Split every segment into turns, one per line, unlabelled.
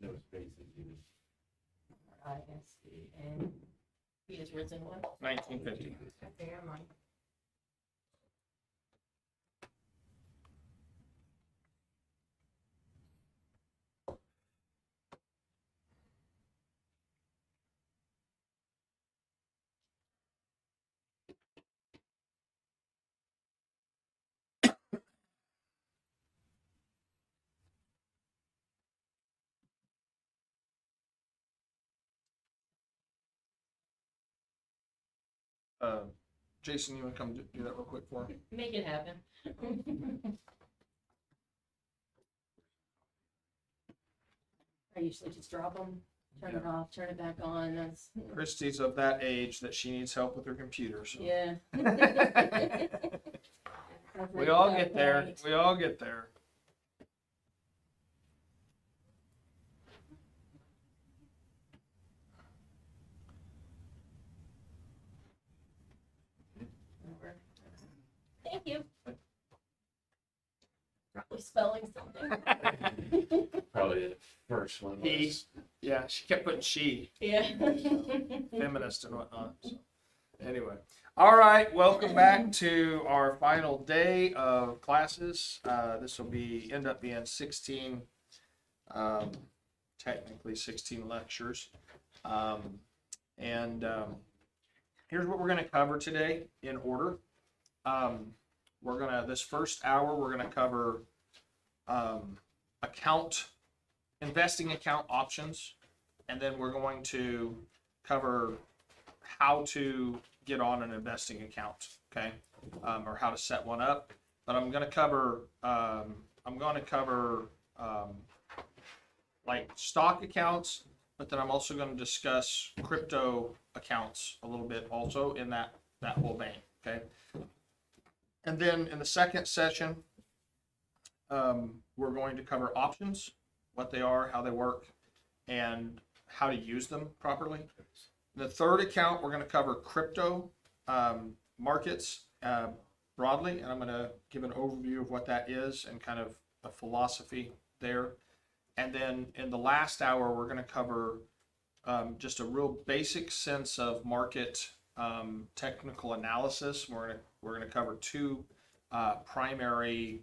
no spaces even.
ISBN. He is risen what?
1950.
Okay, I'm on.
Jason, you want to come do that real quick for me?
Make it happen. I usually just drop them, turn it off, turn it back on. That's
Christy's of that age that she needs help with her computer. So.
yeah.
We all get there. We all get there.
Thank you. Probably spelling something.
Probably the first one
He.
was.
Yeah, she kept putting she,
Yeah.
feminist and whatnot. So. Anyway. All right, welcome back to our final day of classes. This will end up being 16, technically 16 lectures. Here's what we're going to cover today in order. This first hour, we're going to cover investing account options, and then we're going to cover how to get on an investing account, okay, or how to set one up. But I'm going to cover like stock accounts, but then I'm also going to discuss crypto accounts a little bit also in that whole vein, okay. And then in the second session, we're going to cover options, what they are, how they work, and how to use them properly. In the third account, we're going to cover crypto markets broadly, and I'm going to give an overview of what that is and kind of a philosophy there. And then in the last hour, we're going to cover just a real basic sense of market technical analysis. We're going to cover two primary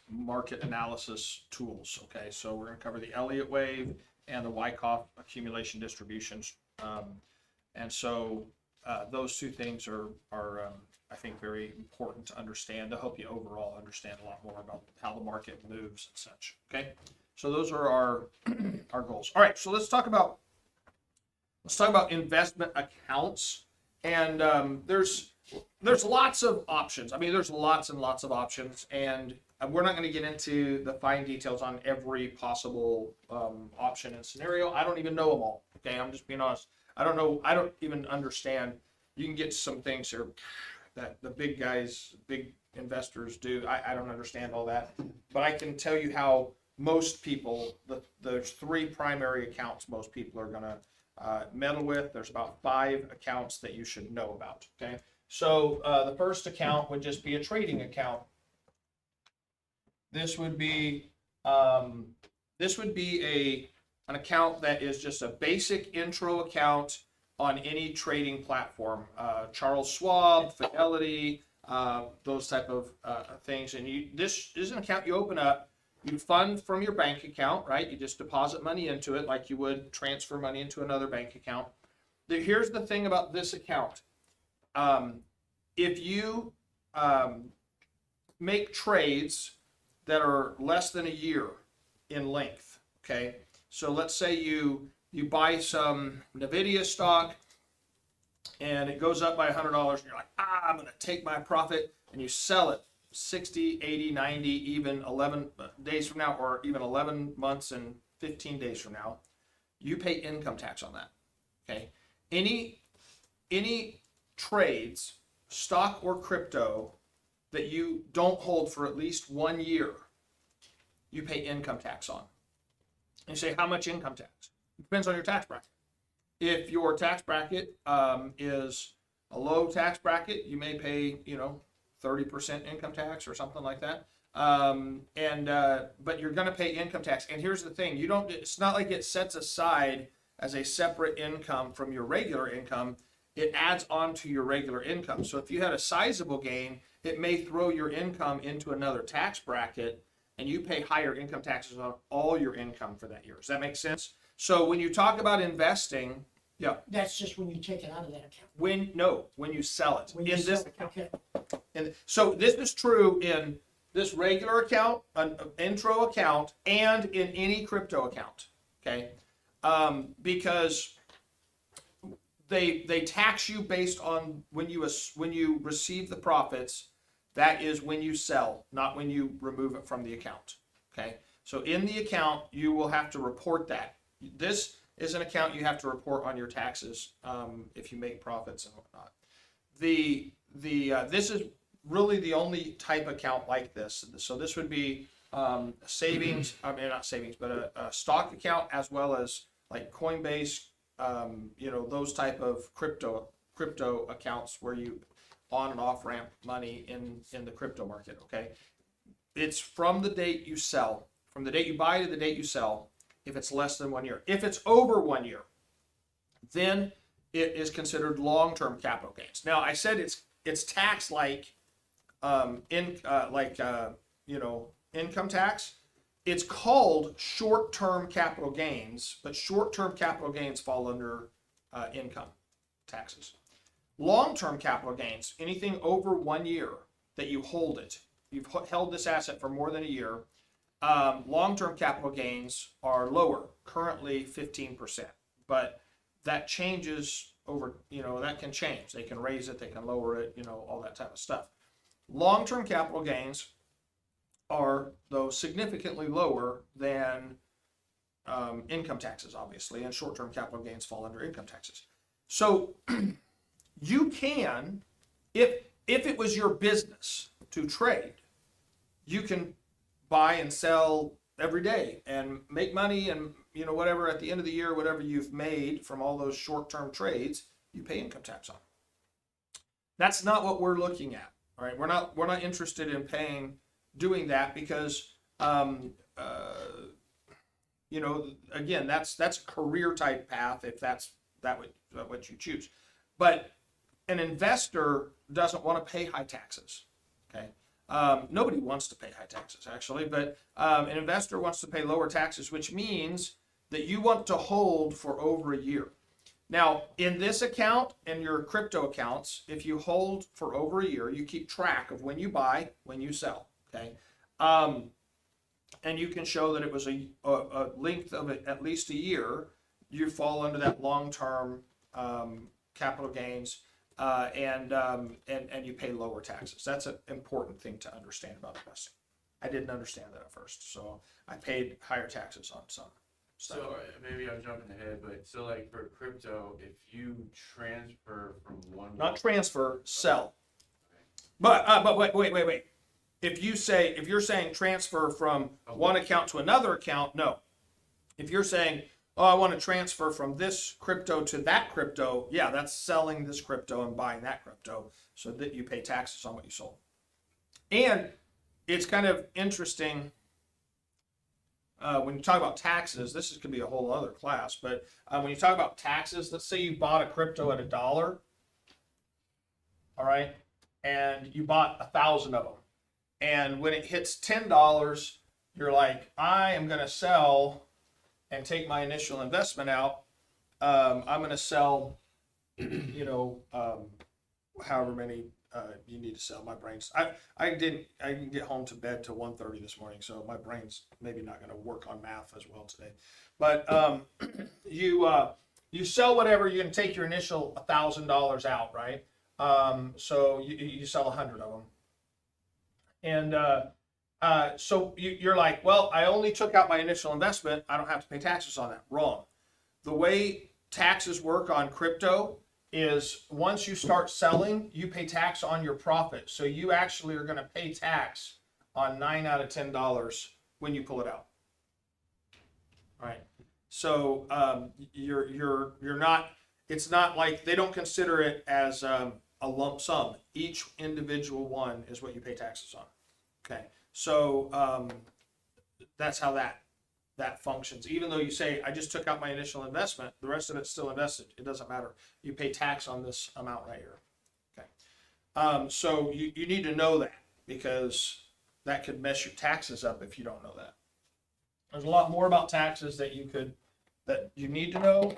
market analysis tools. Okay, so we're going to cover the Elliott wave and the Wyckoff accumulation distributions, and so those two things are I think very important to understand to help you overall understand a lot more about how the market moves and such. Okay, so those are our goals. All right, so let's talk about investment accounts, and there's lots of options. I mean, there's lots and lots of options, and we're not going to get into the fine details on every possible option and scenario. I don't even know them all. Okay, I'm just being honest. I don't know. I don't even understand. You can get some things here that the big guys, big investors do. I don't understand all that, but I can tell you how most people, there's three primary accounts most people are going to meddle with. There's about 5 accounts that you should know about. Okay, so the first account would just be a trading account. This would be an account that is just a basic intro account on any trading platform. Charles Schwab, Fidelity, those type of things. And this is an account you open up. You fund from your bank account, right? You just deposit money into it like you would transfer money into another bank account. Here's the thing about this account. If you make trades that are less than a year in length, okay? So let's say you buy some NVIDIA stock and it goes up by $100 and you're like, I'm going to take my profit, and you sell it 60, 80, 90, even 11 days from now, or even 11 months and 15 days from now, you pay income tax on that, okay? Any trades, stock or crypto, that you don't hold for at least 1 year, you pay income tax on. And you say, how much income tax? It depends on your tax bracket. If your tax bracket is a low tax bracket, you may pay 30% income tax or something like that. But you're going to pay income tax. And here's the thing: it's not like it sets aside as a separate income from your regular income. It adds on to your regular income. So if you had a sizable gain, it may throw your income into another tax bracket, and you pay higher income taxes on all your income for that year. Does that make sense? So when you talk about investing, yeah,
That's just when you take it out of that account.
when you sell it
When
in
you
this
sell-
account.
Okay,
And so this is true in this regular account, an intro account, and in any crypto account. Okay, because they tax you based on when you receive the profits. That is when you sell, not when you remove it from the account. Okay, so in the account you will have to report that. This is an account you have to report on your taxes if you make profits and whatnot. This is really the only type account like this. So this would be savings. I mean, not savings, but a stock account, as well as like Coinbase. Those type of crypto accounts where you on and off ramp money in the crypto market. Okay, it's from the date you sell, from the date you buy to the date you sell. If it's less than 1 year, if it's over 1 year, then it is considered long-term capital gains. Now, I said it's taxed like income tax. It's called short-term capital gains, but short-term capital gains fall under income taxes. Long-term capital gains, anything over 1 year that you hold it, you've held this asset for more than a year. Long-term capital gains are lower, currently 15%, but that changes over, that can change. They can raise it, they can lower it, all that type of stuff. Long-term capital gains are, though, significantly lower than income taxes, obviously, and short-term capital gains fall under income taxes. So you can, if it was your business to trade, you can buy and sell every day and make money, and whatever at the end of the year, whatever you've made from all those short-term trades, you pay income tax on. That's not what we're looking at. All right, we're not interested in doing that because again, that's a career type path if that's what you choose. But an investor doesn't want to pay high taxes. Okay. Nobody wants to pay high taxes, actually, but an investor wants to pay lower taxes, which means that you want to hold for over a year. Now, in this account and your crypto accounts, if you hold for over a year, you keep track of when you buy, when you sell, okay? And you can show that it was a length of at least a year. You fall under that long-term capital gains. And you pay lower taxes. That's an important thing to understand about investing. I didn't understand that at first, so I paid higher taxes on some stuff.
So maybe I'm jumping ahead, but so like for crypto, if you transfer from one,
Not transfer, sell. But wait. If you're saying transfer from one account to another account, no. If you're saying, oh, I want to transfer from this crypto to that crypto, yeah, that's selling this crypto and buying that crypto, so that you pay taxes on what you sold. And it's kind of interesting when you talk about taxes. This could be a whole other class, but when you talk about taxes, let's say you bought a crypto at $1, all right, and you bought 1,000 of them, and when it hits $10, you're like, I am going to sell and take my initial investment out. I'm going to sell, however many you need to sell. My brain's, I didn't get home to bed till 1:30 this morning, so my brain's maybe not going to work on math as well today. But you sell whatever, you can take your initial $1,000 out, right? So you sell 100 of them. And so you're like, well, I only took out my initial investment. I don't have to pay taxes on that. Wrong. The way taxes work on crypto is once you start selling, you pay tax on your profit. So you actually are going to pay tax on 9 out of $10 when you pull it out. All right. So you're not. It's not like they don't consider it as a lump sum. Each individual one is what you pay taxes on. Okay. So that's how that functions. Even though you say, I just took out my initial investment, the rest of it's still invested. It doesn't matter. You pay tax on this amount right here. Okay. So you need to know that, because that could mess your taxes up if you don't know that. There's a lot more about taxes that you need to know,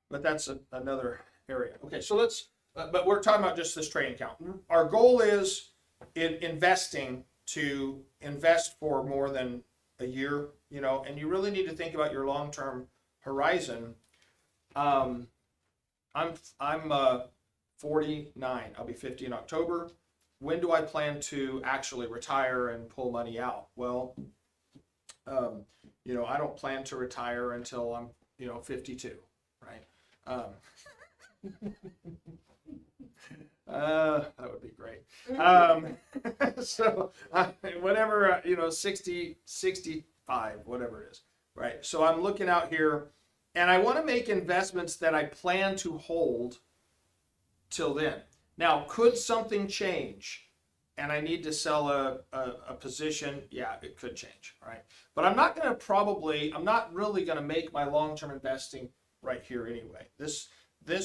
but that's another area. Okay, so but we're talking about just this trading account. Our goal is in investing to invest for more than a year, and you really need to think about your long-term horizon. I'm 49. I'll be 50 in October. When do I plan to actually retire and pull money out? Well, I don't plan to retire until I'm, 52, right? That would be great. So whatever, 60, 65, whatever it is, right? So I'm looking out here, and I want to make investments that I plan to hold till then. Now, could something change and I need to sell a position? Yeah, it could change, right? But I'm not really going to make my long-term investing right here anyway. This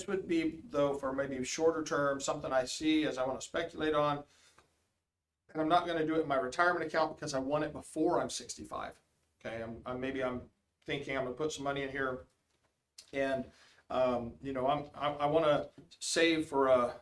would be, though, for maybe shorter term, something I see as I want to speculate on. And I'm not going to do it in my retirement account because I want it before I'm 65. Okay, I'm thinking I'm going to put some money in here, and I want to save for a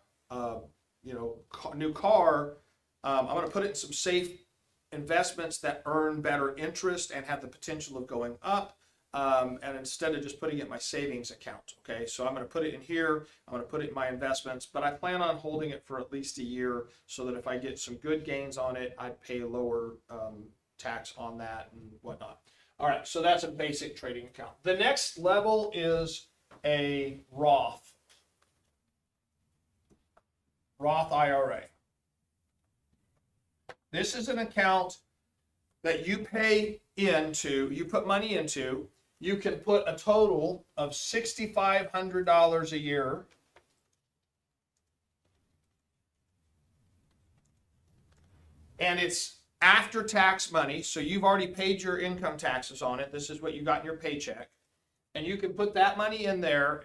new car. I'm going to put it in some safe investments that earn better interest and have the potential of going up. And instead of just putting it in my savings account, okay, so I'm going to put it in here. I'm going to put it in my investments, but I plan on holding it for at least a year, so that if I get some good gains on it, I'd pay lower tax on that and whatnot. All right, so that's a basic trading account. The next level is a Roth IRA. This is an account that you put money into. You can put a total of $6,500 a year. And it's after tax money, so you've already paid your income taxes on it. This is what you got in your paycheck. And you can put that money in there.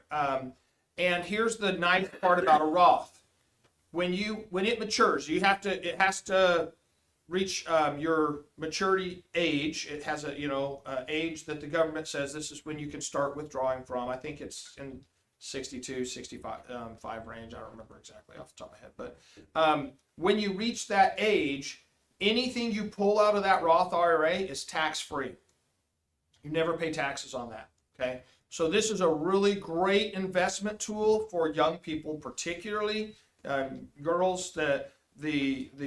And here's the nice part about a Roth. When it matures, it has to reach your maturity age. It has a age that the government says this is when you can start withdrawing from. I think it's in 62, 65 range. I don't remember exactly off the top of my head. But when you reach that age, anything you pull out of that Roth IRA is tax-free. You never pay taxes on that. Okay, so this is a really great investment tool for young people, particularly girls. The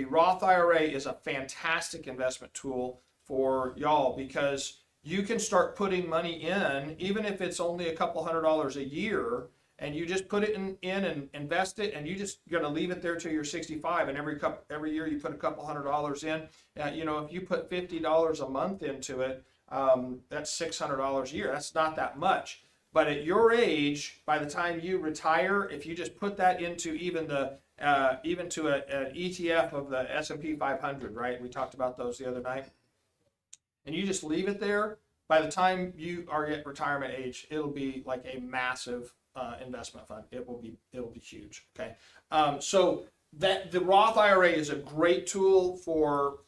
Roth IRA is a fantastic investment tool for y'all, because you can start putting money in, even if it's only a couple $100s a year, and you just put it in and invest it, and you just gonna leave it there till you're 65, and every year you put a couple $100s in. If you put $50 a month into it, that's $600 a year. That's not that much. But at your age, by the time you retire, if you just put that into even to an ETF of the S&P 500, right? We talked about those the other night. And you just leave it there, by the time you are at retirement age, it'll be like a massive investment fund. It'll be huge. Okay. So that the Roth IRA is a great tool for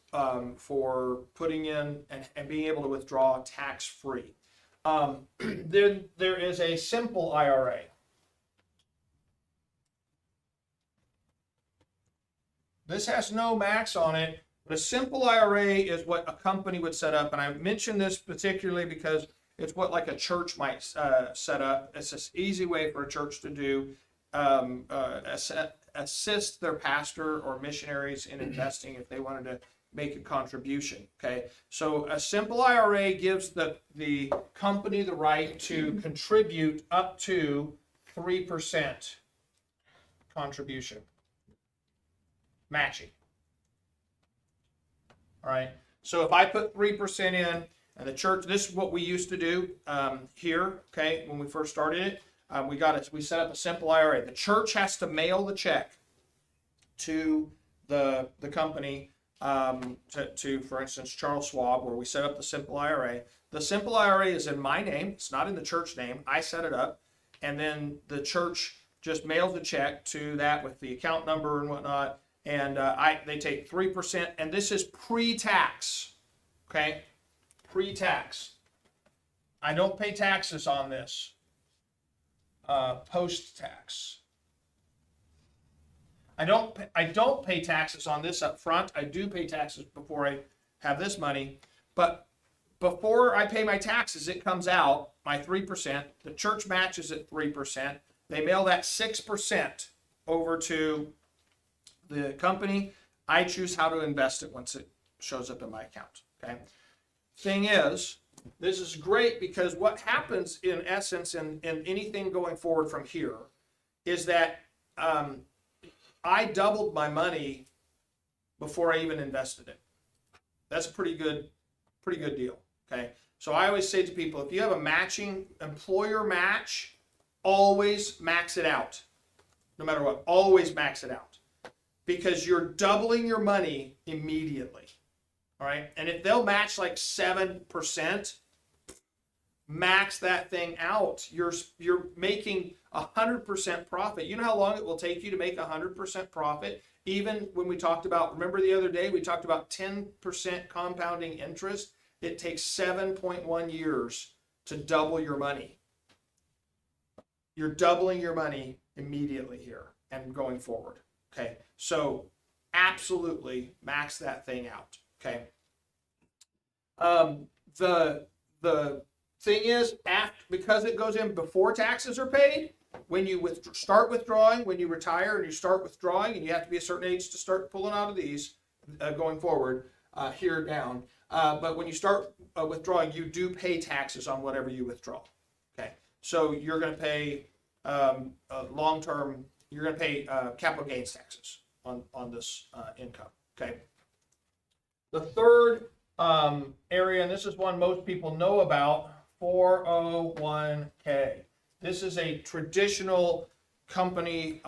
putting in and being able to withdraw tax-free. Then there is a simple IRA. This has no max on it, but a simple IRA is what a company would set up. And I mention this particularly because it's what like a church might set up. It's an easy way for a church to do, assist their pastor or missionaries in investing if they wanted to make a contribution. Okay, so a simple IRA gives the company the right to contribute up to 3% contribution matching. All right, so if I put 3% in, and the church, this is what we used to do here. Okay, when we first started it, we set up a simple IRA. The church has to mail the check to the company to, for instance, Charles Schwab, where we set up the simple IRA. The simple IRA is in my name. It's not in the church name. I set it up. And then the church just mails a check to that with the account number and whatnot. And they take 3%. And this is pre-tax. Okay? Pre-tax. I don't pay taxes on this. Post-tax. I don't pay taxes on this up front. I do pay taxes before I have this money. But before I pay my taxes, it comes out, my 3%. The church matches at 3%. They mail that 6% over to the company. I choose how to invest it once it shows up in my account. Okay. Thing is, this is great because what happens in essence in anything going forward from here is that I doubled my money before I even invested it. That's a pretty good deal. Okay. So I always say to people, if you have a matching employer match, always max it out. No matter what, always max it out. Because you're doubling your money immediately. All right. And if they'll match like 7%, max that thing out. You're making 100% profit. You know how long it will take you to make 100% profit? Even when we talked about, remember the other day, we talked about 10% compounding interest. It takes 7.1 years to double your money. You're doubling your money immediately here and going forward. Okay. So absolutely max that thing out. Okay. The thing is, because it goes in before taxes are paid, when you start withdrawing, when you retire and you start withdrawing, and you have to be a certain age to start pulling out of these going forward, here down. But when you start withdrawing, you do pay taxes on whatever you withdraw. Okay, so you're going to pay long-term. You're going to pay capital gains taxes on this income. Okay. The third area, and this is one most people know about, 401k. This is a traditional company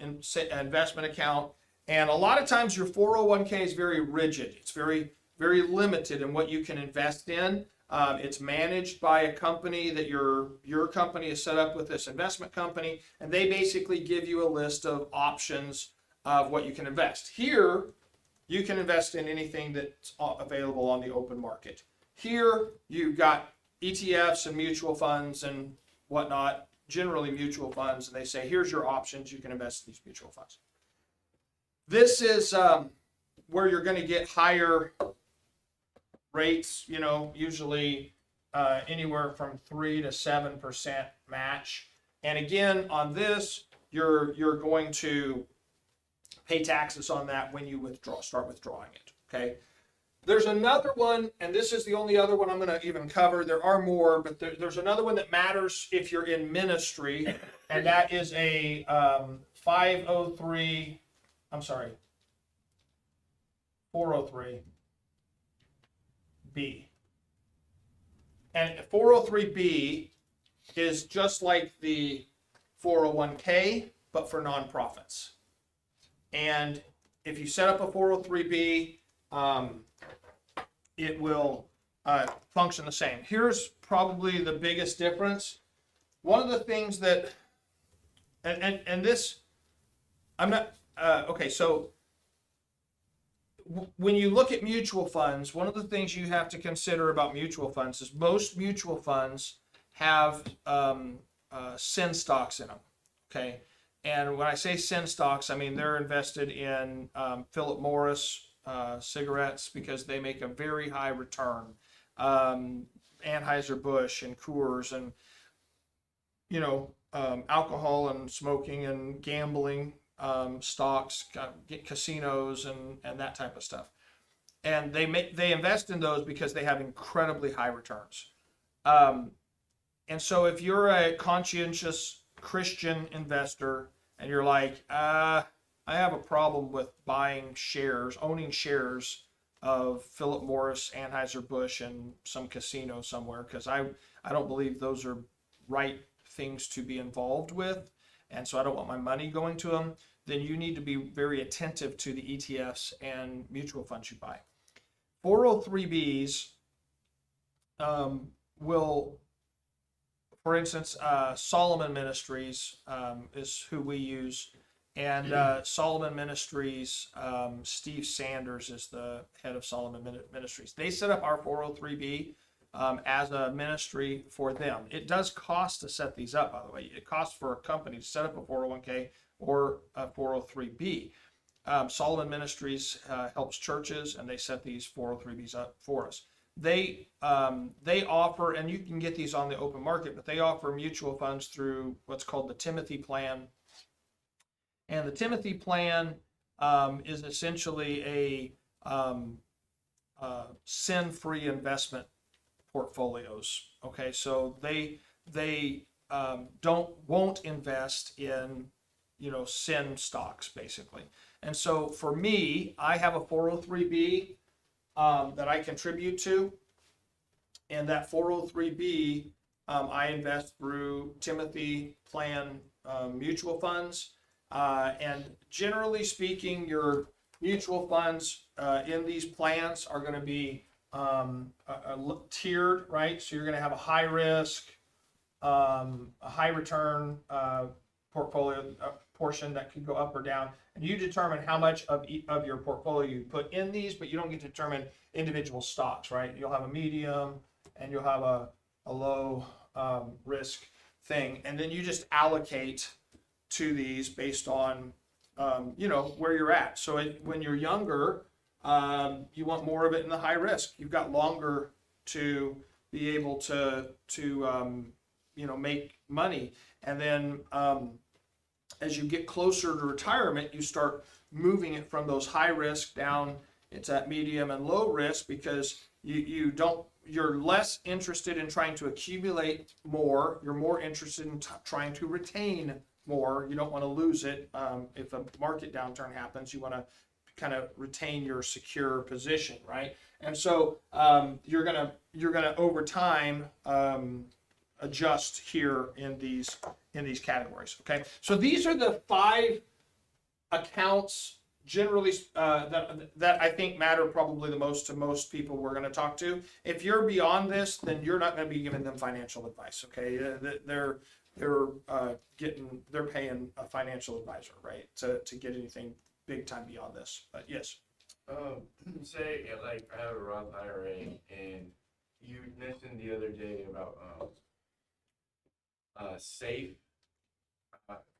investment account, and a lot of times your 401k is very rigid. It's very, very limited in what you can invest in. It's managed by a company that your company is set up with, this investment company, and they basically give you a list of options of what you can invest. Here, you can invest in anything that's available on the open market. Here, you've got ETFs and mutual funds and whatnot, generally mutual funds, and they say, here's your options. You can invest in these mutual funds. This is where you're going to get higher rates, usually anywhere from 3 to 7% match. And again, on this, you're going to pay taxes on that when you start withdrawing it. Okay. There's another one, and this is the only other one I'm going to even cover. There are more, but there's another one that matters if you're in ministry, and that is a 403B. And 403B is just like the 401k, but for nonprofits. And if you set up a 403B, it will function the same. Here's probably the biggest difference. One of the things that, and this, I'm not, okay, so when you look at mutual funds, one of the things you have to consider about mutual funds is most mutual funds have SIN stocks in them, okay? And when I say SIN stocks, I mean they're invested in Philip Morris cigarettes because they make a very high return. Anheuser-Busch and Coors and, alcohol and smoking and gambling stocks, casinos and that type of stuff. And they invest in those because they have incredibly high returns. And so if you're a conscientious Christian investor and you're like, I have a problem with owning shares of Philip Morris, Anheuser-Busch, and some casino somewhere, because I don't believe those are right things to be involved with, and so I don't want my money going to them, then you need to be very attentive to the ETFs and mutual funds you buy. 403Bs will, for instance, Solomon Ministries is who we use. And Solomon Ministries, Steve Sanders is the head of Solomon Ministries. They set up our 403B as a ministry for them. It does cost to set these up, by the way. It costs for a company to set up a 401k or a 403B. Solomon Ministries helps churches, and they set these 403Bs up for us. They offer, and you can get these on the open market, but they offer mutual funds through what's called the Timothy Plan. And the Timothy Plan is essentially a sin-free investment portfolios. Okay, so they won't invest in sin stocks basically. And so for me, I have a 403B that I contribute to, and that 403B I invest through Timothy Plan mutual funds. And generally speaking, your mutual funds in these plans are going to be tiered, right? So you're going to have a high risk, a high return portfolio portion that could go up or down. And you determine how much of your portfolio you put in these, but you don't get to determine individual stocks, right? You'll have a medium and you'll have a low risk thing. And then you just allocate to these based on where you're at. So when you're younger, you want more of it in the high risk. You've got longer to be able to make money. And then as you get closer to retirement, you start moving it from those high risk down into that medium and low risk, because you're less interested in trying to accumulate more. You're more interested in trying to retain more. You don't want to lose it. If a market downturn happens, you want to kind of retain your secure position, right? And so you're gonna over time adjust here in these categories. Okay, so these are the 5 accounts generally that I think matter probably the most to most people we're going to talk to. If you're beyond this, then you're not going to be giving them financial advice. Okay, they're paying a financial advisor, right, to get anything big time beyond this. But yes.
Say like I have a Roth IRA, and you mentioned the other day about safe.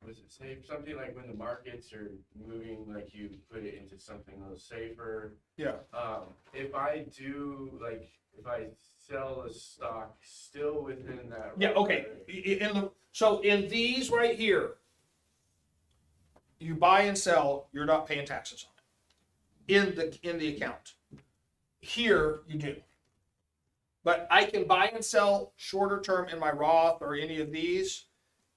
Was it safe? Something like when the markets are moving, like you put it into something a little safer.
Yeah.
If I sell a stock still within that.
Yeah. Okay. So in these right here, you buy and sell, you're not paying taxes on it in the account. Here you do. But I can buy and sell shorter term in my Roth or any of these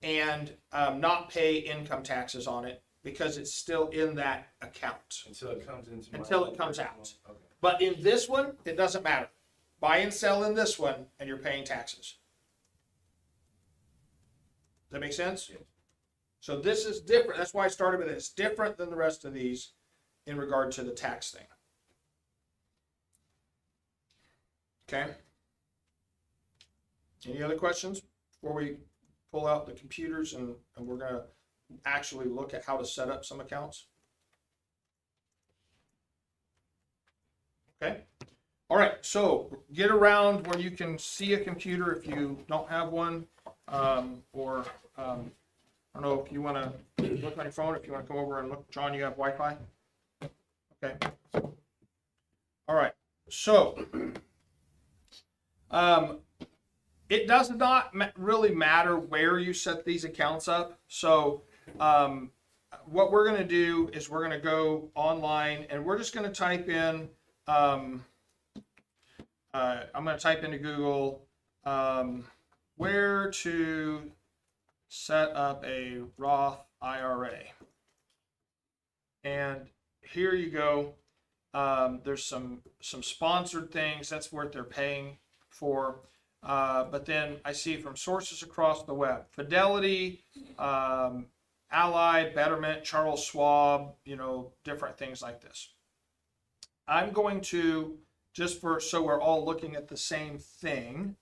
and not pay income taxes on it because it's still in that account.
Until it comes
out.
Okay.
But in this one, it doesn't matter. Buy and sell in this one and you're paying taxes. Does that make sense?
Yes.
So this is different. That's why I started with this. Different than the rest of these in regard to the tax thing. Okay. Any other questions before we pull out the computers and we're going to actually look at how to set up some accounts? Okay. All right. So get around where you can see a computer if you don't have one, or I don't know if you want to look on your phone, if you want to come over and look. John, you have Wi-Fi? Okay. All right. So it does not really matter where you set these accounts up. So what we're going to do is we're going to go online and we're just going to type in, I'm going to type into Google where to set up a Roth IRA. And here you go. There's some sponsored things. That's what they're paying for. But then I see from sources across the web, Fidelity, Ally, Betterment, Charles Schwab, different things like this. I'm going to, so we're all looking at the same thing,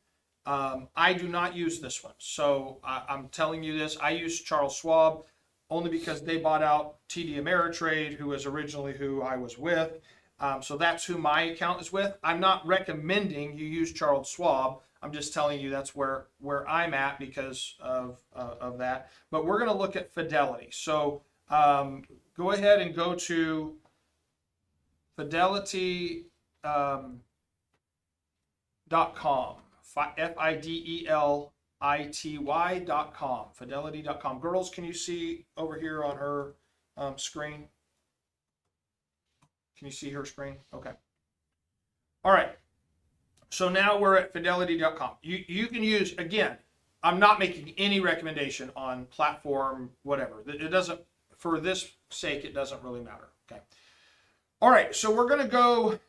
I do not use this one. So I'm telling you this, I use Charles Schwab only because they bought out TD Ameritrade, who was originally who I was with. So that's who my account is with. I'm not recommending you use Charles Schwab. I'm just telling you that's where I'm at because of that. But we're going to look at Fidelity. So go ahead and go to Fidelity.com. Fidelity.com. Fidelity.com. Girls, can you see over here on her screen? Can you see her screen? Okay. All right. So now we're at Fidelity.com. You can use, again, I'm not making any recommendation on platform, whatever. It doesn't, for this sake, it doesn't really matter. Okay. All right. So we're going to go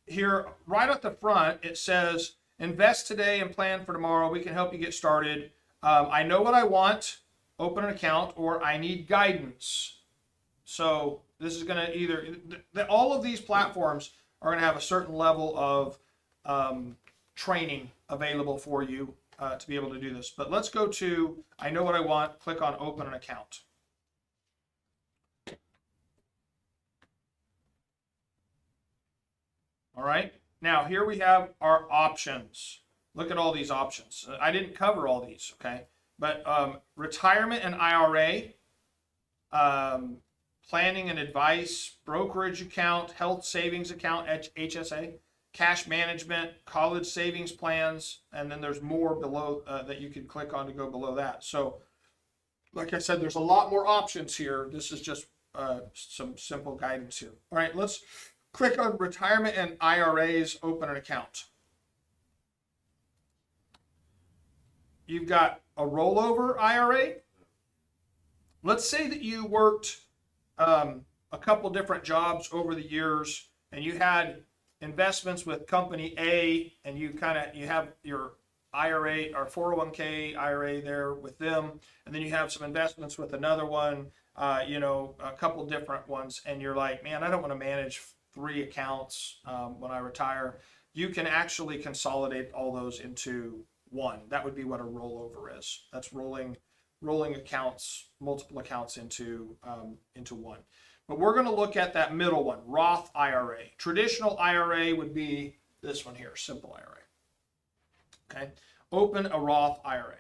here right at the front. It says, invest today and plan for tomorrow. We can help you get started. I know what I want, open an account, or I need guidance. So this is going to either, all of these platforms are going to have a certain level of training available for you to be able to do this. But let's go to, I know what I want, click on open an account. All right. Now here we have our options. Look at all these options. I didn't cover all these, okay? But retirement and IRA, planning and advice, brokerage account, health savings account, HSA, cash management, college savings plans, and then there's more below that you can click on to go below that. So like I said, there's a lot more options here. This is just some simple guidance here. All right, let's click on retirement and IRAs, open an account. You've got a rollover IRA. Let's say that you worked a couple different jobs over the years and you had investments with company A and you have your IRA or 401k IRA there with them, and then you have some investments with another one, a couple different ones, and you're like, man, I don't want to manage 3 accounts when I retire. You can actually consolidate all those into one. That would be what a rollover is. That's rolling accounts, multiple accounts into one. But we're going to look at that middle one, Roth IRA. Traditional IRA would be this one here, simple IRA. Okay, open a Roth IRA.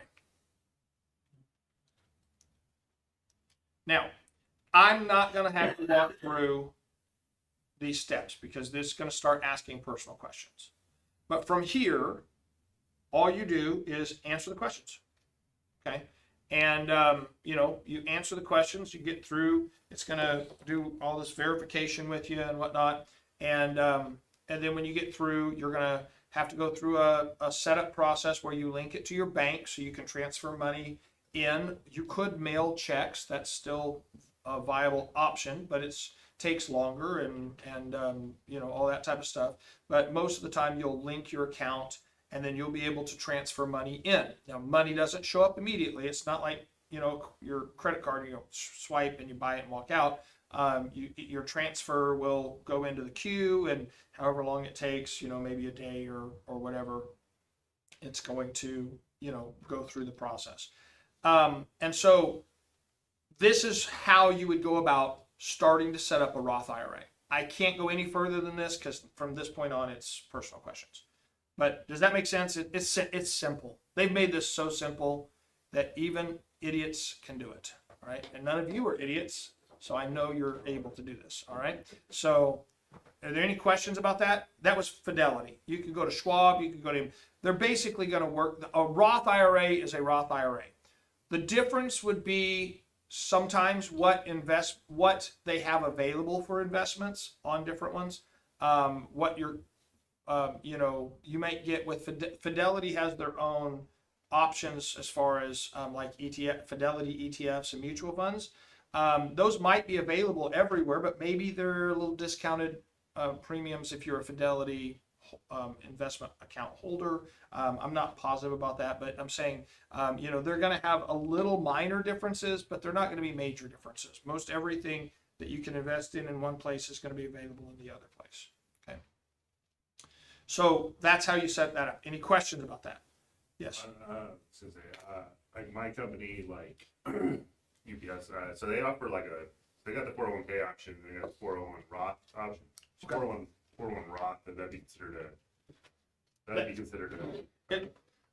Now, I'm not going to have to walk through these steps because this is going to start asking personal questions. But from here, all you do is answer the questions. Okay, and you answer the questions, you get through. It's going to do all this verification with you and whatnot, and then when you get through, you're going to have to go through a setup process where you link it to your bank so you can transfer money in. You could mail checks. That's still a viable option, but it takes longer and all that type of stuff. But most of the time you'll link your account and then you'll be able to transfer money in. Now, money doesn't show up immediately. It's not like, your credit card, you swipe and you buy it and walk out. Your transfer will go into the queue, and however long it takes, maybe a day or whatever, it's going to, go through the process. And so this is how you would go about starting to set up a Roth IRA. I can't go any further than this because from this point on, it's personal questions. But does that make sense? It's simple. They've made this so simple that even idiots can do it. All right. And none of you are idiots. So I know you're able to do this. All right. So are there any questions about that? That was Fidelity. You can go to Schwab. You can go to, they're basically going to work. A Roth IRA is a Roth IRA. The difference would be sometimes what they have available for investments on different ones. What you're, you might get with Fidelity has their own options as far as like ETF, Fidelity ETFs and mutual funds. Those might be available everywhere, but maybe they're a little discounted premiums if you're a Fidelity investment account holder. I'm not positive about that, but I'm saying, they're going to have a little minor differences, but they're not going to be major differences. Most everything that you can invest in one place is going to be available in the other place. Okay. So that's how you set that up. Any questions about that? Yes.
Like my company, like UPS, so they offer they got the 401k option, and they got the 401 Roth option.
Okay.
401 Roth, that'd be considered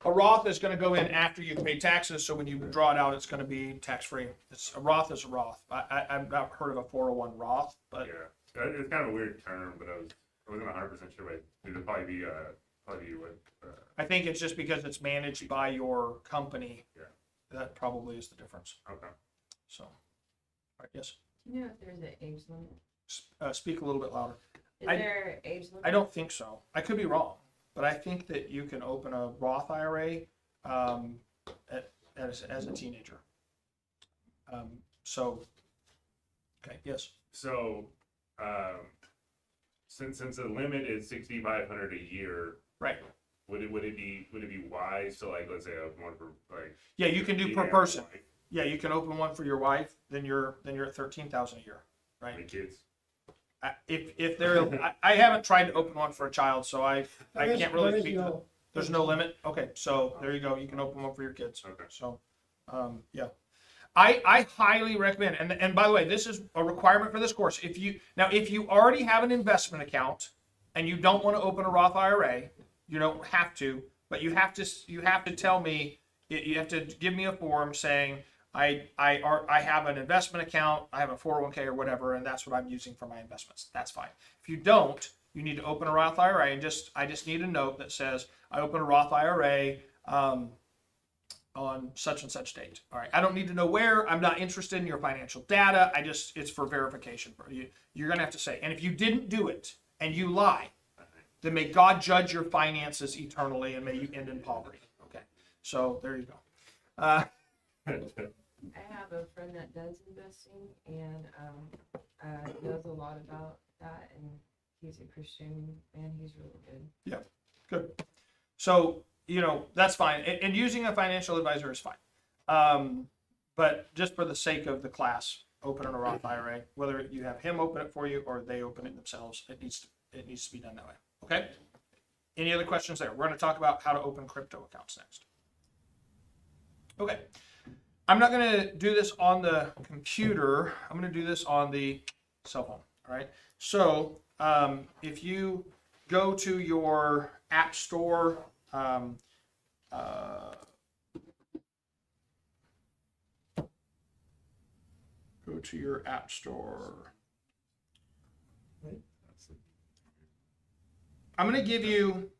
A Roth is going to go in after you pay taxes, so when you draw it out, it's going to be tax-free. A Roth is a Roth. I've not heard of a 401 Roth, but
yeah, it's kind of a weird term, but I wasn't 100% sure, but it'd probably be what.
I think it's just because it's managed by your company.
Yeah.
That probably is the difference.
Okay.
So, all right, yes.
Do you know if there's an age limit?
Speak a little bit louder.
Is
I-
there an age limit?
I don't think so. I could be wrong, but I think that you can open a Roth IRA as a teenager. Okay, yes.
So, since the limit is $6,500 a year,
Right.
would it be wise to, like, let's say I open one for like
Yeah, you can do per
female,
person.
like,
Yeah, you can open one for your wife. Then you're at 13,000 a year,
my
right?
kids?
If they're, I haven't tried to open one for a child, so I can't really
There is
speak to it.
no-
There's no limit. Okay, so there you go. You can open one for your kids.
Okay.
So, yeah, I highly recommend. And by the way, this is a requirement for this course. If you already have an investment account and you don't want to open a Roth IRA, you don't have to, but you have to tell me. You have to give me a form saying I have an investment account, I have a 401k or whatever, and that's what I'm using for my investments. That's fine. If you don't, you need to open a Roth IRA, and I just need a note that says I open a Roth IRA on such and such date. All right. I don't need to know where. I'm not interested in your financial data. It's for verification. You're gonna have to say. And if you didn't do it and you lie, then may God judge your finances eternally, and may you end in poverty. Okay. So there you go.
I have a friend that does investing and knows a lot about that, and he's a Christian and he's really good.
Good. So, that's fine. And using a financial advisor is fine. But just for the sake of the class, open a Roth IRA, whether you have him open it for you or they open it themselves, it needs to be done that way. Okay? Any other questions there? We're going to talk about how to open crypto accounts next. Okay. I'm not going to do this on the computer. I'm going to do this on the cell phone. All right. So if you go to your app store, go to your app store. I'm going to give you,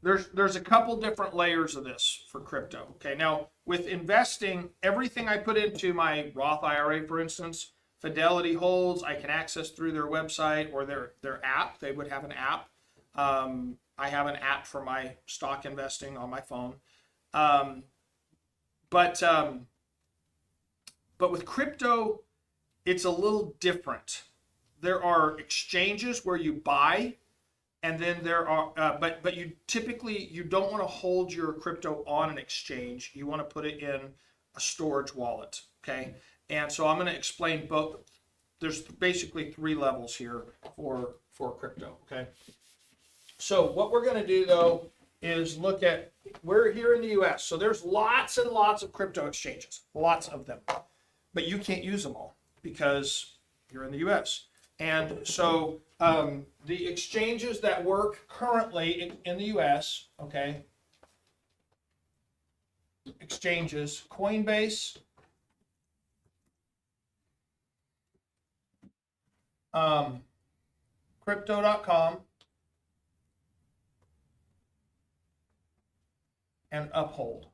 there's a couple different layers of this for crypto. Okay, now with investing, everything I put into my Roth IRA, for instance, Fidelity holds, I can access through their website or their app. They would have an app. I have an app for my stock investing on my phone. But with crypto, it's a little different. There are exchanges where you buy, and then there are, but you don't want to hold your crypto on an exchange. You want to put it in a storage wallet, okay? And so I'm going to explain both. There's basically three levels here for crypto, okay? So what we're going to do though is look at, we're here in the US, so there's lots and lots of crypto exchanges, lots of them, but you can't use them all because you're in the US. And so the exchanges that work currently in the US, okay, exchanges, Coinbase, Crypto.com, and Uphold.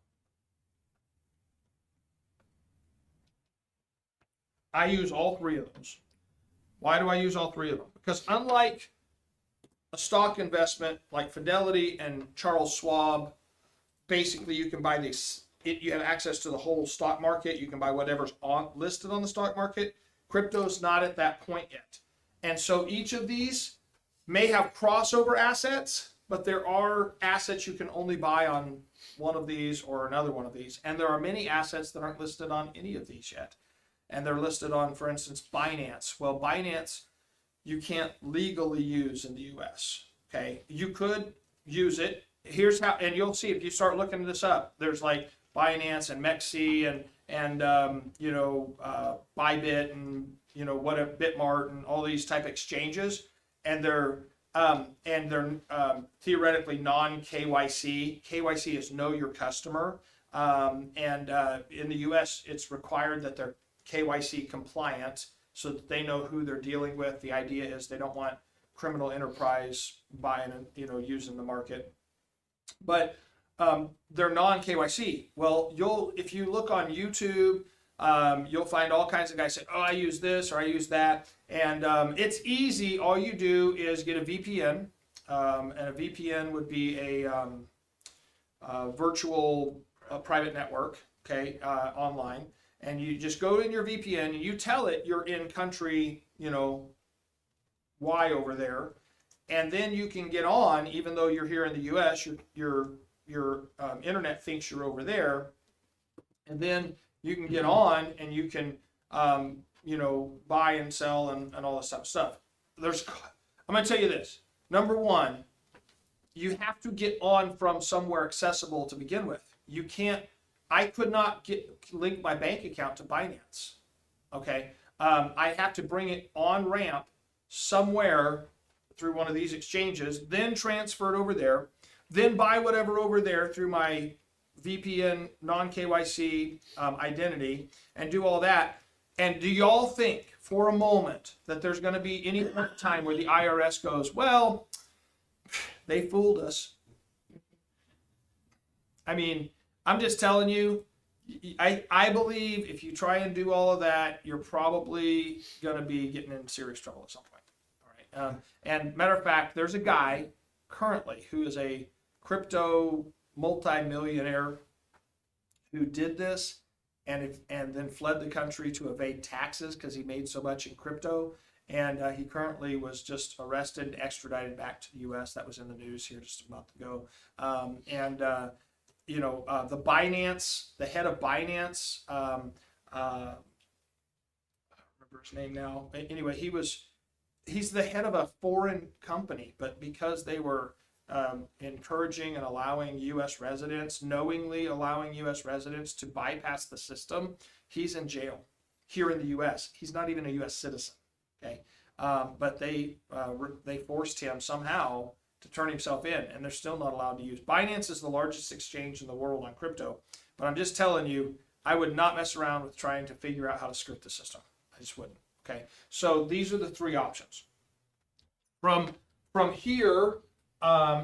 I use all three of those. Why do I use all three of them? Because unlike a stock investment like Fidelity and Charles Schwab, basically you can buy these. You have access to the whole stock market. You can buy whatever's listed on the stock market. Crypto's not at that point yet. And so each of these may have crossover assets, but there are assets you can only buy on one of these or another one of these. And there are many assets that aren't listed on any of these yet. And they're listed on, for instance, Binance. Well, Binance, you can't legally use in the US. Okay. You could use it. Here's how, and you'll see if you start looking this up, there's like Binance and Mexi and Bybit and, whatever, Bitmart and all these type of exchanges. And they're theoretically non-KYC. KYC is know your customer. In the US, it's required that they're KYC compliant so that they know who they're dealing with. The idea is they don't want criminal enterprise buying and, using the market. But they're non-KYC. Well, if you look on YouTube, you'll find all kinds of guys say, oh, I use this or I use that. And it's easy. All you do is get a VPN. And a VPN would be a virtual private network, okay, online. And you just go in your VPN and you tell it you're in country, Y over there. And then you can get on, even though you're here in the US, your internet thinks you're over there. And then you can get on and you can, buy and sell and all this type of stuff. I'm going to tell you this. Number one, you have to get on from somewhere accessible to begin with. I could not link my bank account to Binance. Okay. I have to bring it on ramp somewhere through one of these exchanges, then transfer it over there, then buy whatever over there through my VPN non-KYC identity and do all that. And do y'all think for a moment that there's going to be any time where the IRS goes, well, they fooled us? I mean, I'm just telling you, I believe if you try and do all of that, you're probably going to be getting in serious trouble at some point. All right. And matter of fact, there's a guy currently who is a crypto multi-millionaire who did this and then fled the country to evade taxes because he made so much in crypto. And he currently was just arrested and extradited back to the U.S. That was in the news here just a month ago. The Binance, the head of Binance, I don't remember his name now. Anyway, he's the head of a foreign company, but because they were encouraging and allowing U.S. residents, knowingly allowing U.S. residents to bypass the system, he's in jail here in the U.S. He's not even a U.S. citizen. Okay, but they forced him somehow to turn himself in, and they're still not allowed to use. Binance is the largest exchange in the world on crypto, but I'm just telling you, I would not mess around with trying to figure out how to script the system. I just wouldn't. Okay, so these are the three options. From here,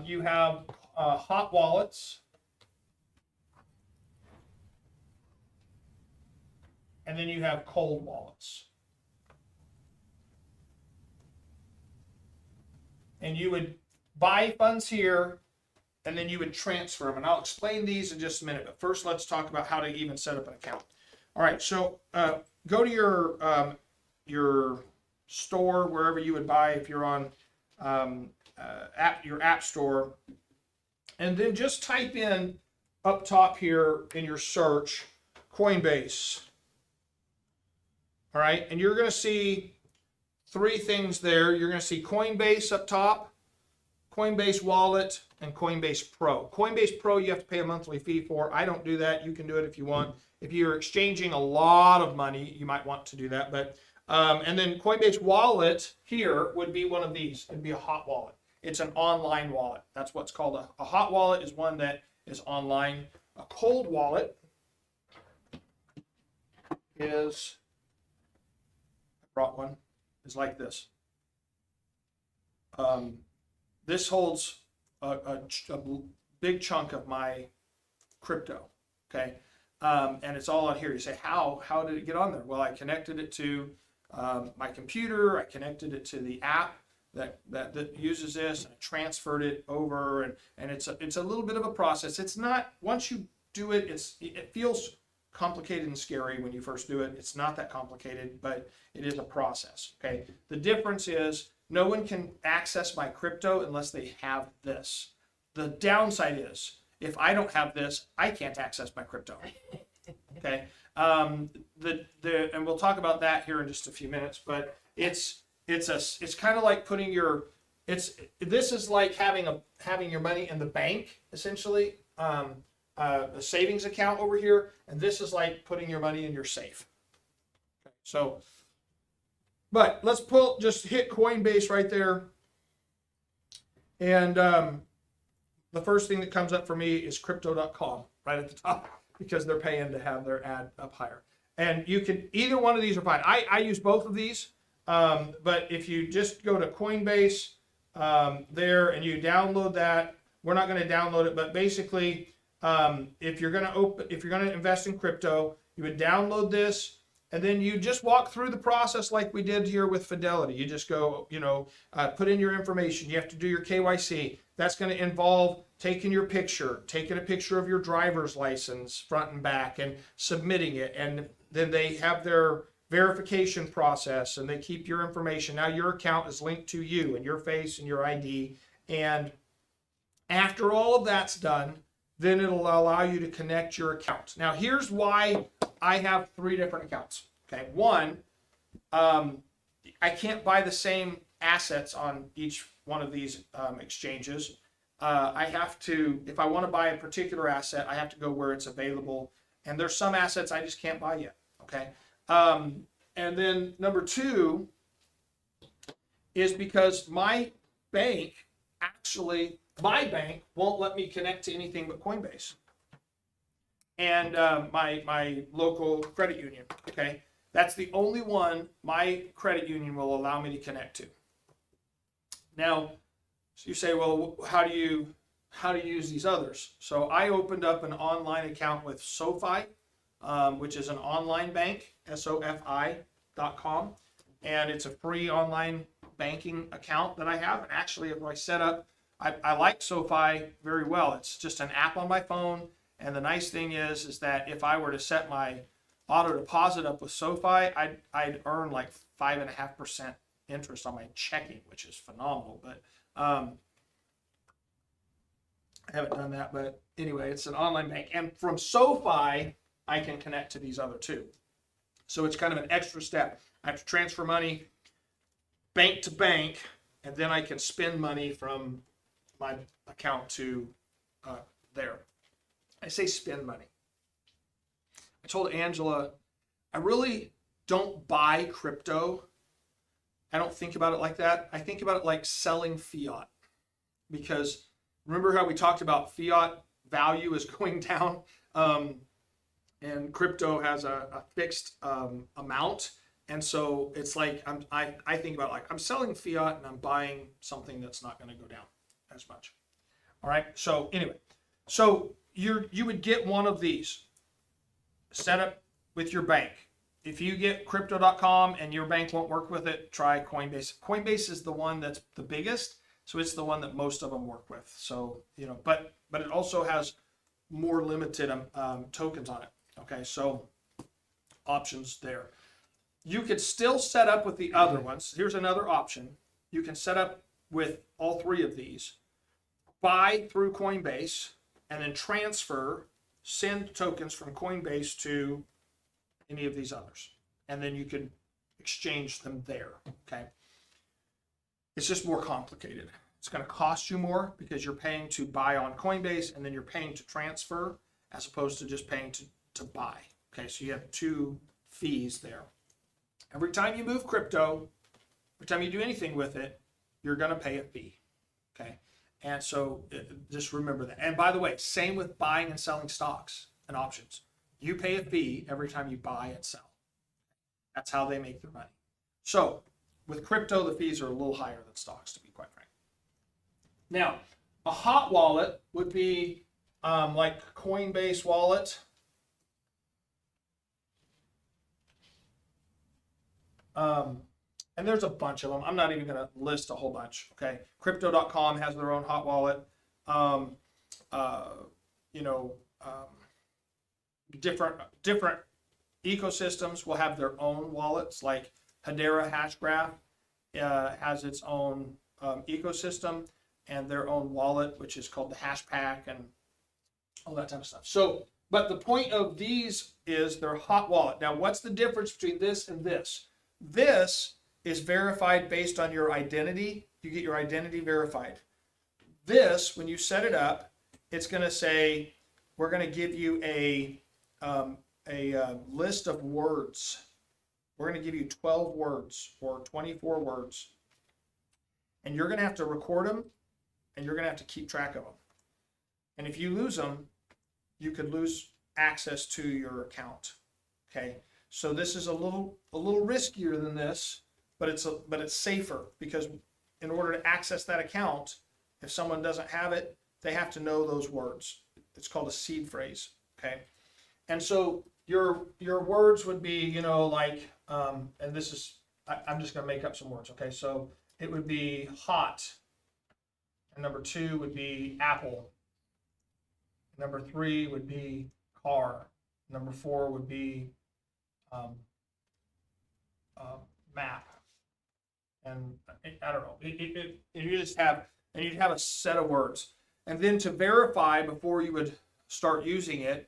you have hot wallets, and then you have cold wallets. And you would buy funds here, and then you would transfer them. And I'll explain these in just a minute. But first, let's talk about how to even set up an account. All right, so go to your store, wherever you would buy, if you're on your app store, and then just type in up top here in your search, Coinbase. All right, and you're going to see three things there. You're going to see Coinbase up top, Coinbase Wallet, and Coinbase Pro. Coinbase Pro you have to pay a monthly fee for. I don't do that. You can do it if you want. If you're exchanging a lot of money, you might want to do that. But and then Coinbase Wallet here would be one of these. It'd be a hot wallet. It's an online wallet. That's what's called a hot wallet, is one that is online. A cold wallet is, I brought one, is like this. This holds a big chunk of my crypto, okay? And it's all on here. You say, how did it get on there? Well, I connected it to my computer. I connected it to the app that uses this, and I transferred it over, and it's a little bit of a process. It's not, once you do it, it feels complicated and scary when you first do it. It's not that complicated, but it is a process, okay? The difference is no one can access my crypto unless they have this. The downside is if I don't have this, I can't access my crypto. Okay. And we'll talk about that here in just a few minutes, but it's kind of like putting this is like having your money in the bank, essentially, a savings account over here, and this is like putting your money in your safe. Okay, so, but let's just hit Coinbase right there. And the first thing that comes up for me is crypto.com right at the top, because they're paying to have their ad up higher. And you can, either one of these are fine. I use both of these, but if you just go to Coinbase there and you download that, we're not going to download it, but basically, if you're going to invest in crypto, you would download this, and then you just walk through the process like we did here with Fidelity. You just go, put in your information. You have to do your KYC. That's going to involve taking a picture of your driver's license front and back, and submitting it. And then they have their verification process, and they keep your information. Now your account is linked to you and your face and your ID. And after all of that's done, then it'll allow you to connect your accounts. Now here's why I have 3 different accounts. Okay, one, I can't buy the same assets on each one of these exchanges. I have to, if I want to buy a particular asset, I have to go where it's available. And there's some assets I just can't buy yet. Okay. And then number 2 is because my bank won't let me connect to anything but Coinbase and my local credit union. Okay. That's the only one my credit union will allow me to connect to. Now, so you say, well, how do you use these others? So I opened up an online account with SoFi, which is an online bank, SOFI.com, and it's a free online banking account that I have. And actually, if I set up, I like SoFi very well. It's just an app on my phone, and the nice thing is that if I were to set my auto deposit up with SoFi, I'd earn like 5.5% interest on my checking, which is phenomenal. But I haven't done that, but anyway, it's an online bank. And from SoFi, I can connect to these other 2. So it's kind of an extra step. I have to transfer money bank to bank, and then I can spend money from my account to there. I say spend money. I told Angela, I really don't buy crypto. I don't think about it like that. I think about it like selling fiat, because remember how we talked about fiat value is going down, and crypto has a fixed amount. And so it's like I think about it like I'm selling fiat and I'm buying something that's not going to go down as much. All right. So anyway, so you would get one of these set up with your bank. If you get crypto.com and your bank won't work with it, try Coinbase. Coinbase is the one that's the biggest, so it's the one that most of them work with. So, but it also has more limited tokens on it. Okay, so options there. You could still set up with the other ones. Here's another option. You can set up with all 3 of these, buy through Coinbase, and then send tokens from Coinbase to any of these others. And then you can exchange them there. Okay. It's just more complicated. It's going to cost you more because you're paying to buy on Coinbase, and then you're paying to transfer as opposed to just paying to buy. Okay. So you have 2 fees there. Every time you move crypto, every time you do anything with it, you're going to pay a fee. Okay. And so just remember that. And by the way, same with buying and selling stocks and options. You pay a fee every time you buy and sell. That's how they make their money. So with crypto, the fees are a little higher than stocks, to be quite frank. Now, a hot wallet would be like Coinbase wallet. And there's a bunch of them. I'm not even going to list a whole bunch. Okay. Crypto.com has their own hot wallet. Different ecosystems will have their own wallets, like Hedera Hashgraph has its own ecosystem and their own wallet, which is called the Hashpack and all that type of stuff. So, but the point of these is they're hot wallet. Now, what's the difference between this and this? This is verified based on your identity. You get your identity verified. This, when you set it up, it's going to say, we're going to give you a list of words. We're going to give you 12 words or 24 words. And you're going to have to record them, and you're going to have to keep track of them. And if you lose them, you could lose access to your account. Okay, so this is a little riskier than this, but it's safer, because in order to access that account, if someone doesn't have it, they have to know those words. It's called a seed phrase. Okay, and so your words would be, you know, like, and this is, I'm just going to make up some words. Okay, so it would be hot, and number 2 would be apple. Number 3 would be car. Number 4 would be map. And I don't know. You just have, and you'd have a set of words. And then to verify before you would start using it,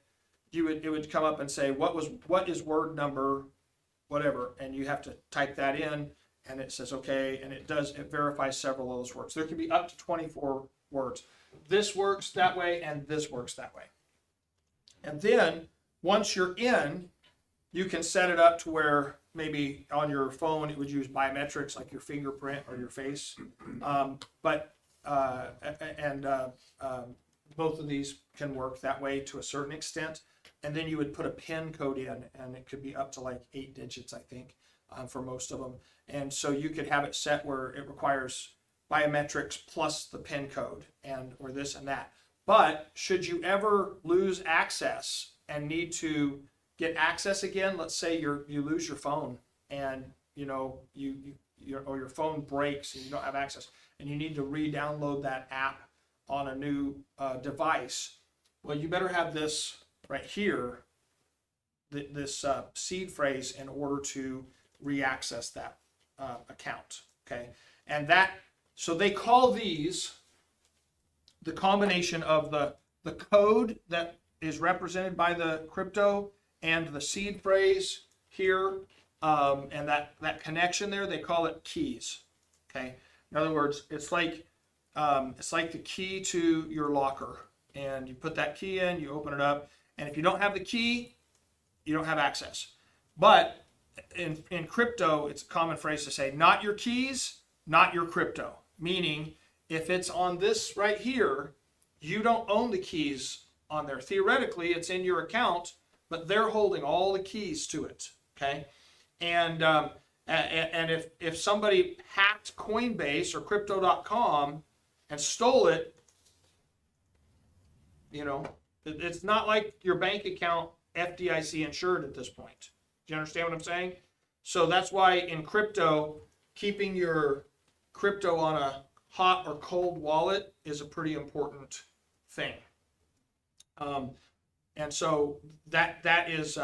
it would come up and say what is word number, whatever, and you have to type that in, and it says okay, and it verifies several of those words. There can be up to 24 words. This works that way, and this works that way. And then once you're in, you can set it up to where maybe on your phone it would use biometrics like your fingerprint or your face, both of these can work that way to a certain extent. And then you would put a PIN code in, and it could be up to like 8 digits, I think, for most of them. And so you could have it set where it requires biometrics plus the PIN code or this and that. But should you ever lose access and need to get access again, let's say you lose your phone, and you know your phone breaks and you don't have access, and you need to re-download that app on a new device. Well, you better have this right here, this seed phrase, in order to re-access that account. Okay, and so they call these the combination of the code that is represented by the crypto and the seed phrase here, and that connection there, they call it keys. Okay, in other words, it's like the key to your locker, and you put that key in, you open it up, and if you don't have the key, you don't have access. But in crypto, it's a common phrase to say, not your keys, not your crypto. Meaning, if it's on this right here, you don't own the keys on there. Theoretically, it's in your account, but they're holding all the keys to it. Okay, and if somebody hacked Coinbase or Crypto.com and stole it, you know, it's not like your bank account FDIC insured at this point. Do you understand what I'm saying? So that's why in crypto, keeping your crypto on a hot or cold wallet is a pretty important thing. And so that is,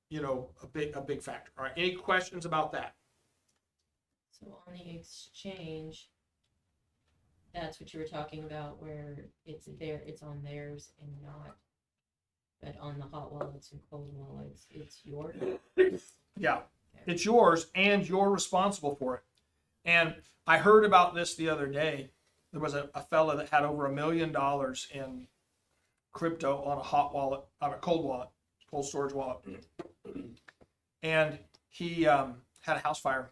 you know, a big factor. All right. Any questions about that?
So on the exchange, that's what you were talking about, where it's on theirs and not, but on the hot wallets and cold wallets, it's yours.
Yeah, it's yours, and you're responsible for it. And I heard about this the other day. There was a fella that had over $1 million in crypto on a hot wallet, on a cold wallet, cold storage wallet. And he had a house fire.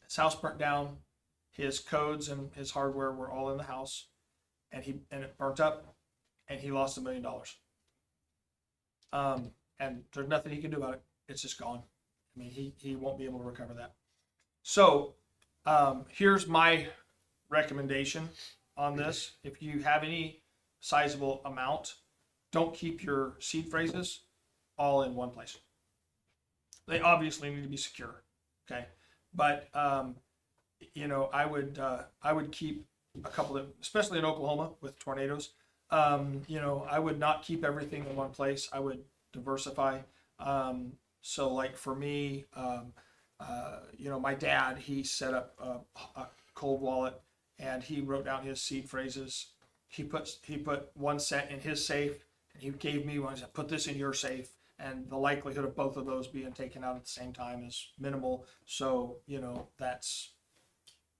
His house burnt down. His codes and his hardware were all in the house, and it burnt up, and he lost $1 million. And there's nothing he can do about it. It's just gone. I mean, he won't be able to recover that. So here's my recommendation on this. If you have any sizable amount, don't keep your seed phrases all in one place. They obviously need to be secure. Okay, but you know, I would keep a couple of, especially in Oklahoma with tornadoes. You know, I would not keep everything in one place. I would diversify. So like for me, my dad, he set up a cold wallet and he wrote down his seed phrases. He put one set in his safe and he gave me one. He said, put this in your safe. And the likelihood of both of those being taken out at the same time is minimal. So, that's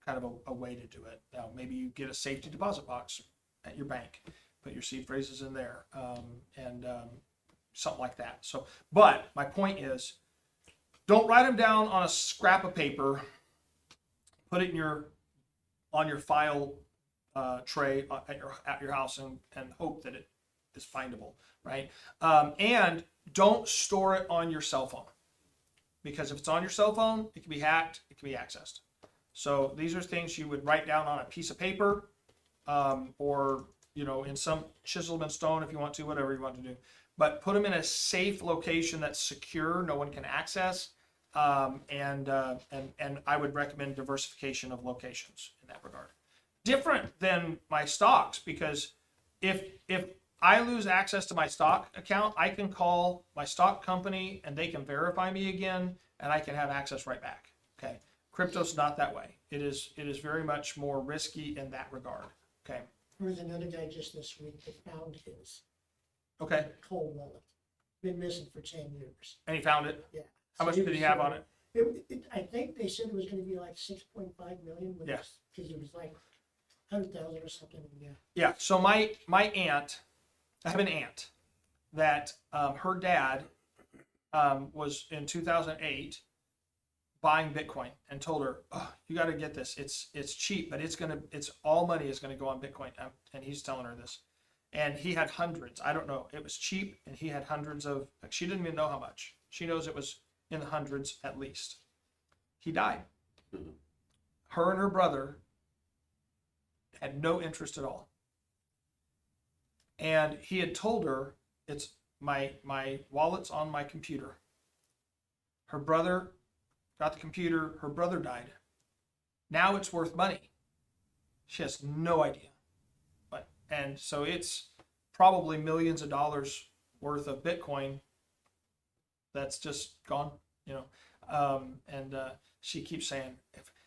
kind of a way to do it. Now, maybe you get a safety deposit box at your bank, put your seed phrases in there, and something like that. So, but my point is, don't write them down on a scrap of paper. Put it on your file tray at your house and hope that it is findable, right? And don't store it on your cell phone, because if it's on your cell phone, it can be hacked, it can be accessed. So these are things you would write down on a piece of paper, or in some chiseled in stone if you want to, whatever you want to do. But put them in a safe location that's secure, no one can access. And I would recommend diversification of locations in that regard. Different than my stocks, because if I lose access to my stock account, I can call my stock company and they can verify me again, and I can have access right back. Okay, crypto's not that way. It is very much more risky in that regard. Okay.
There was another guy just this week that found his
Okay.
cold wallet. Been missing for 10 years.
And he found it.
Yeah.
How much did he have on it?
I think they said it was gonna be like 6.5 million.
Yeah.
Because it was like 100,000 or something, yeah.
Yeah. So my aunt, I have an aunt that her dad was in 2008 buying Bitcoin and told her, oh, you got to get this. It's cheap, but it's all money is going to go on Bitcoin. And he's telling her this. And he had hundreds. I don't know. It was cheap, and he had hundreds of. She didn't even know how much. She knows it was in the hundreds at least. He died. Her and her brother had no interest at all. And he had told her, it's my wallet's on my computer. Her brother got the computer. Her brother died. Now it's worth money. She has no idea. And so it's probably millions of dollars worth of Bitcoin that's just gone, and she keeps saying,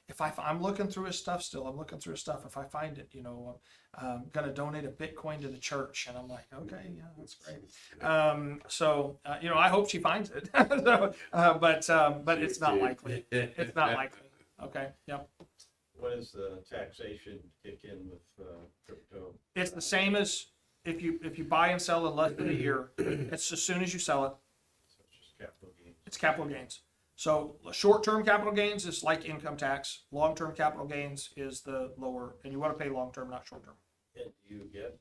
if I'm looking through his stuff still, I'm looking through his stuff. If I find it, I'm going to donate a Bitcoin to the church. And I'm like, okay, yeah, that's great. So I hope she finds it. But it's not likely. It's not likely. Okay. Yep.
When does the taxation kick in with crypto?
It's the same as if you buy and sell in less than a year. It's as soon as you sell it.
So it's just capital gains.
It's capital gains. So short-term capital gains is like income tax. Long-term capital gains is the lower, and you want to pay long-term, not short-term.
And do you get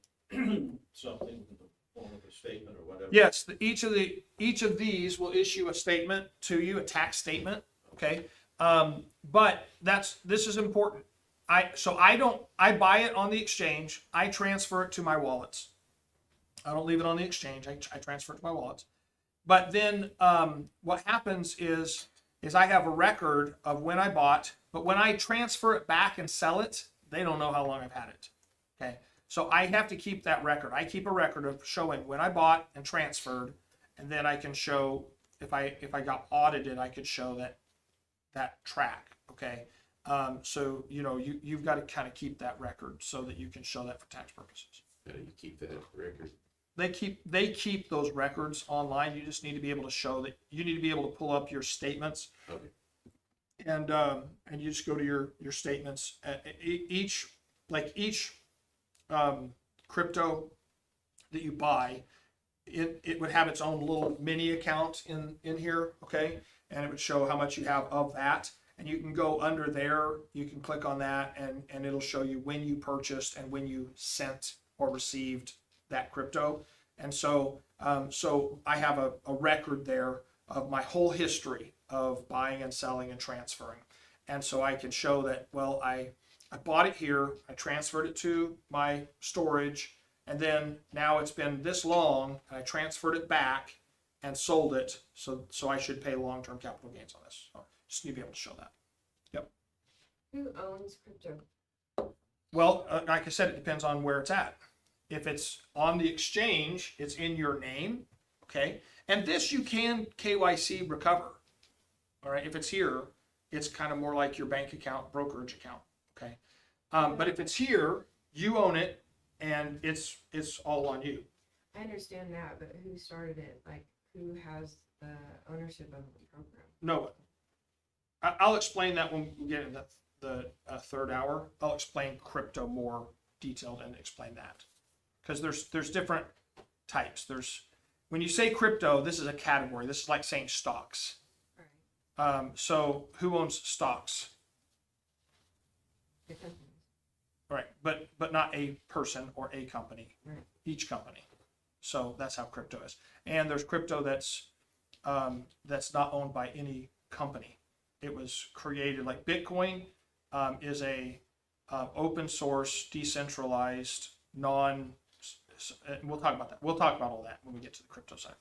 something in the form of a statement or whatever?
Yes, each of these will issue a statement to you, a tax statement. Okay, but this is important. I buy it on the exchange. I transfer it to my wallets. I don't leave it on the exchange. I transfer it to my wallets. But then what happens is I have a record of when I bought, but when I transfer it back and sell it, they don't know how long I've had it. Okay, so I have to keep that record. I keep a record of showing when I bought and transferred, and then I can show if I got audited, I could show that track. Okay, so you've got to kind of keep that record so that you can show that for tax purposes.
How do you keep that record?
They keep those records online. You just need to be able to show that. You need to be able to pull up your statements.
Okay.
And you just go to your statements. Each crypto that you buy, it would have its own little mini account in here, okay? And it would show how much you have of that. And you can go under there, you can click on that, and it'll show you when you purchased and when you sent or received that crypto. And so I have a record there of my whole history of buying and selling and transferring. And so I can show that, well, I bought it here, I transferred it to my storage, and then now it's been this long, and I transferred it back and sold it, so I should pay long-term capital gains on this. So just need to be able to show that. Yep.
Who owns crypto?
Well, like I said, it depends on where it's at. If it's on the exchange, it's in your name, okay? And this you can KYC recover, all right? If it's here, it's kind of more like your bank account, brokerage account, okay? But if it's here, you own it, and it's all on you.
I understand that, but who started it? Like, who has the ownership of the program?
No one. I'll explain that when we get into the third hour. I'll explain crypto more detailed and explain that. Because there's different types. When you say crypto, this is a category. This is like saying stocks.
Right.
So who owns stocks?
The companies.
Right, but not a person or a company.
Right.
Each company. So that's how crypto is. And there's crypto that's not owned by any company. It was created like Bitcoin is a open source, decentralized, and we'll talk about that. We'll talk about all that when we get to the crypto side.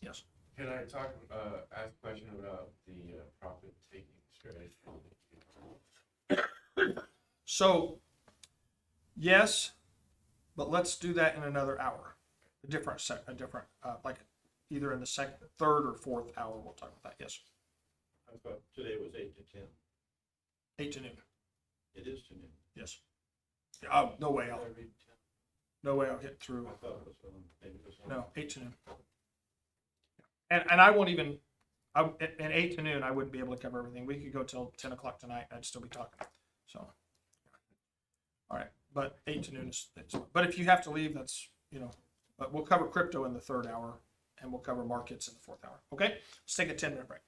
Yes.
Can I ask a question about the profit taking strategy?
So, yes, but let's do that in another hour. A different like either in the third or fourth hour. We'll talk about that. Yes,
I thought today was 8 to 10.
8 to noon.
It is to noon.
Yes. No way.
Did I read 10?
No way I'll get through.
I thought it was, maybe it was.
No, 8 to noon. And I won't even. At 8 to noon, I wouldn't be able to cover everything. We could go till 10 o'clock tonight. I'd still be talking. So. All right, but 8 to noon is. But if you have to leave, that's But we'll cover crypto in the third hour, and we'll cover markets in the fourth hour. Okay, let's take a 10-minute break.